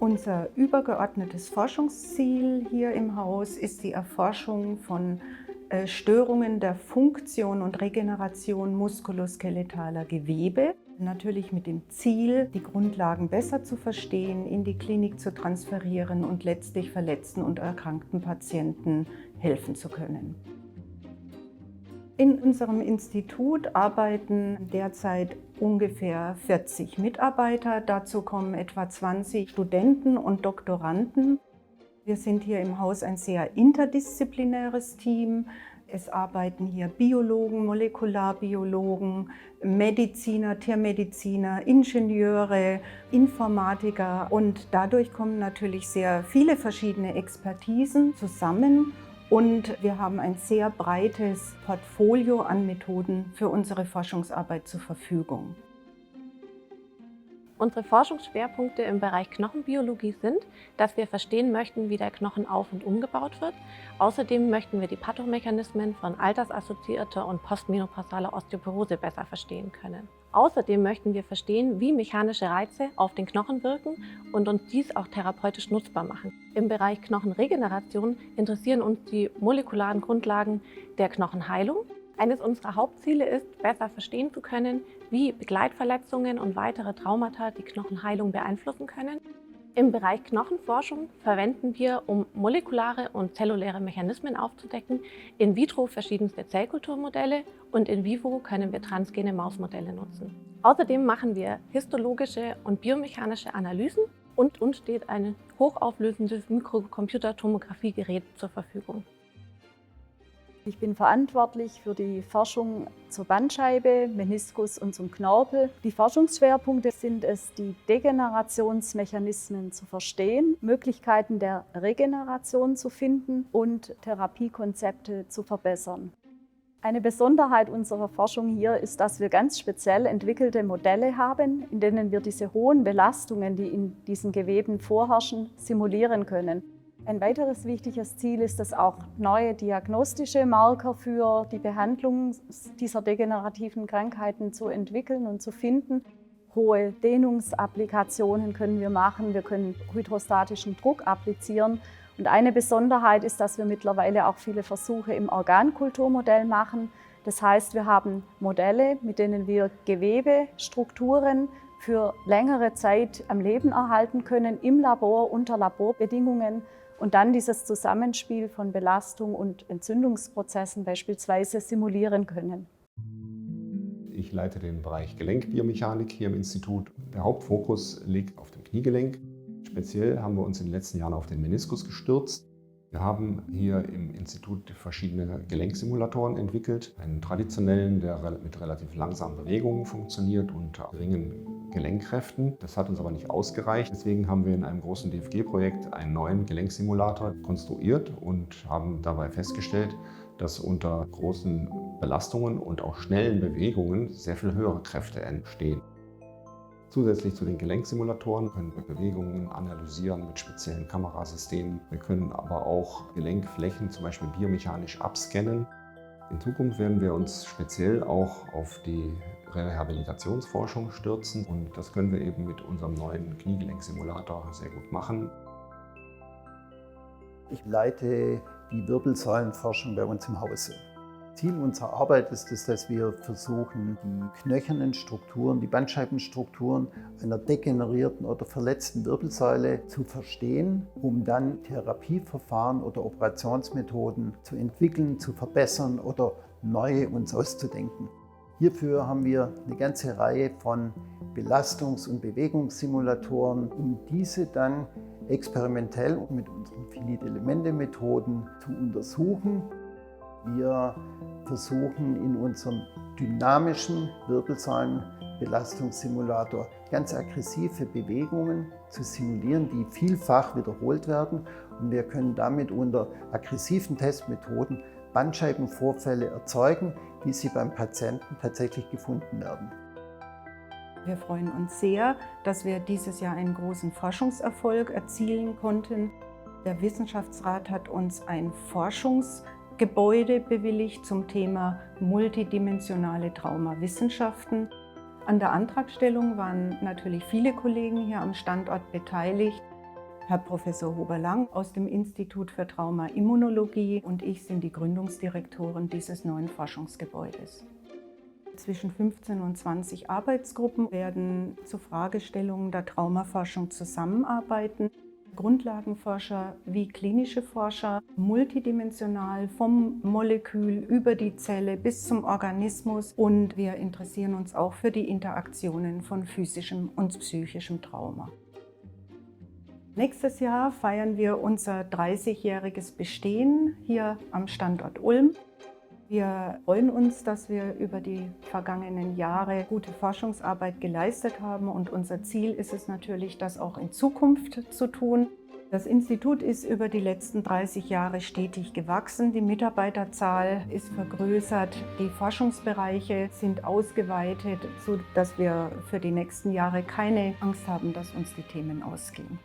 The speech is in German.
Unser übergeordnetes Forschungsziel hier im Haus ist die Erforschung von Störungen der Funktion und Regeneration muskuloskeletaler Gewebe. Natürlich mit dem Ziel, die Grundlagen besser zu verstehen, in die Klinik zu transferieren und letztlich verletzten und erkrankten Patienten helfen zu können. In unserem Institut arbeiten derzeit ungefähr 40 Mitarbeiter. Dazu kommen etwa 20 Studenten und Doktoranden. Wir sind hier im Haus ein sehr interdisziplinäres Team. Es arbeiten hier Biologen, Molekularbiologen, Mediziner, Tiermediziner, Ingenieure, Informatiker und dadurch kommen natürlich sehr viele verschiedene Expertisen zusammen. Und wir haben ein sehr breites Portfolio an Methoden für unsere Forschungsarbeit zur Verfügung. Unsere Forschungsschwerpunkte im Bereich Knochenbiologie sind, dass wir verstehen möchten, wie der Knochen auf- und umgebaut wird. Außerdem möchten wir die Pathomechanismen von altersassoziierter und postmenopausaler Osteoporose besser verstehen können. Außerdem möchten wir verstehen, wie mechanische Reize auf den Knochen wirken und uns dies auch therapeutisch nutzbar machen. Im Bereich Knochenregeneration interessieren uns die molekularen Grundlagen der Knochenheilung. Eines unserer Hauptziele ist, besser verstehen zu können, wie Begleitverletzungen und weitere Traumata die Knochenheilung beeinflussen können. Im Bereich Knochenforschung verwenden wir, um molekulare und zelluläre Mechanismen aufzudecken, in vitro verschiedenste Zellkulturmodelle und in vivo können wir transgene Mausmodelle nutzen. Außerdem machen wir histologische und biomechanische Analysen und uns steht ein hochauflösendes Mikrocomputertomographiegerät zur Verfügung. Ich bin verantwortlich für die Forschung zur Bandscheibe, Meniskus und zum Knorpel. Die Forschungsschwerpunkte sind es, die Degenerationsmechanismen zu verstehen, Möglichkeiten der Regeneration zu finden und Therapiekonzepte zu verbessern. Eine Besonderheit unserer Forschung hier ist, dass wir ganz speziell entwickelte Modelle haben, in denen wir diese hohen Belastungen, die in diesen Geweben vorherrschen, simulieren können. Ein weiteres wichtiges Ziel ist es auch, neue diagnostische Marker für die Behandlung dieser degenerativen Krankheiten zu entwickeln und zu finden. Hohe Dehnungsapplikationen können wir machen, wir können hydrostatischen Druck applizieren. Und eine Besonderheit ist, dass wir mittlerweile auch viele Versuche im Organkulturmodell machen. Das heißt, wir haben Modelle, mit denen wir Gewebestrukturen für längere Zeit am Leben erhalten können, im Labor, unter Laborbedingungen. Und dann dieses Zusammenspiel von Belastung und Entzündungsprozessen beispielsweise simulieren können. Ich leite den Bereich Gelenkbiomechanik hier im Institut. Der Hauptfokus liegt auf dem Kniegelenk. Speziell haben wir uns in den letzten Jahren auf den Meniskus gestürzt. Wir haben hier im Institut verschiedene Gelenksimulatoren entwickelt. Einen traditionellen, der mit relativ langsamen Bewegungen funktioniert und geringen Gelenkkräften. Das hat uns aber nicht ausgereicht. Deswegen haben wir in einem großen DFG-Projekt einen neuen Gelenksimulator konstruiert und haben dabei festgestellt, dass unter großen Belastungen und auch schnellen Bewegungen sehr viel höhere Kräfte entstehen. Zusätzlich zu den Gelenksimulatoren können wir Bewegungen analysieren mit speziellen Kamerasystemen. Wir können aber auch Gelenkflächen zum Beispiel biomechanisch abscannen. In Zukunft werden wir uns speziell auch auf die Rehabilitationsforschung stürzen und das können wir eben mit unserem neuen Kniegelenksimulator sehr gut machen. Ich leite die Wirbelsäulenforschung bei uns im Hause. Ziel unserer Arbeit ist es, dass wir versuchen, die knöchernen Strukturen, die Bandscheibenstrukturen einer degenerierten oder verletzten Wirbelsäule zu verstehen, um dann Therapieverfahren oder Operationsmethoden zu entwickeln, zu verbessern oder neue uns auszudenken. Hierfür haben wir eine ganze Reihe von Belastungs- und Bewegungssimulatoren, um diese dann experimentell mit unseren Finite-Elemente-Methoden zu untersuchen. Wir versuchen in unserem dynamischen Wirbelsäulenbelastungssimulator ganz aggressive Bewegungen zu simulieren, die vielfach wiederholt werden. Und wir können damit unter aggressiven Testmethoden Bandscheibenvorfälle erzeugen, wie sie beim Patienten tatsächlich gefunden werden. Wir freuen uns sehr, dass wir dieses Jahr einen großen Forschungserfolg erzielen konnten. Der Wissenschaftsrat hat uns ein Forschungsgebäude bewilligt zum Thema multidimensionale Traumawissenschaften. An der Antragstellung waren natürlich viele Kollegen hier am Standort beteiligt. Herr Professor Huber-Lang aus dem Institut für Trauma-Immunologie und ich sind die Gründungsdirektoren dieses neuen Forschungsgebäudes. Zwischen 15 und 20 Arbeitsgruppen werden zu Fragestellungen der Traumaforschung zusammenarbeiten. Grundlagenforscher wie klinische Forscher, multidimensional vom Molekül über die Zelle bis zum Organismus, und wir interessieren uns auch für die Interaktionen von physischem und psychischem Trauma. Nächstes Jahr feiern wir unser 30-jähriges Bestehen hier am Standort Ulm. Wir freuen uns, dass wir über die vergangenen Jahre gute Forschungsarbeit geleistet haben, und unser Ziel ist es natürlich, das auch in Zukunft zu tun. Das Institut ist über die letzten 30 Jahre stetig gewachsen, die Mitarbeiterzahl ist vergrößert, die Forschungsbereiche sind ausgeweitet, sodass wir für die nächsten Jahre keine Angst haben, dass uns die Themen ausgehen.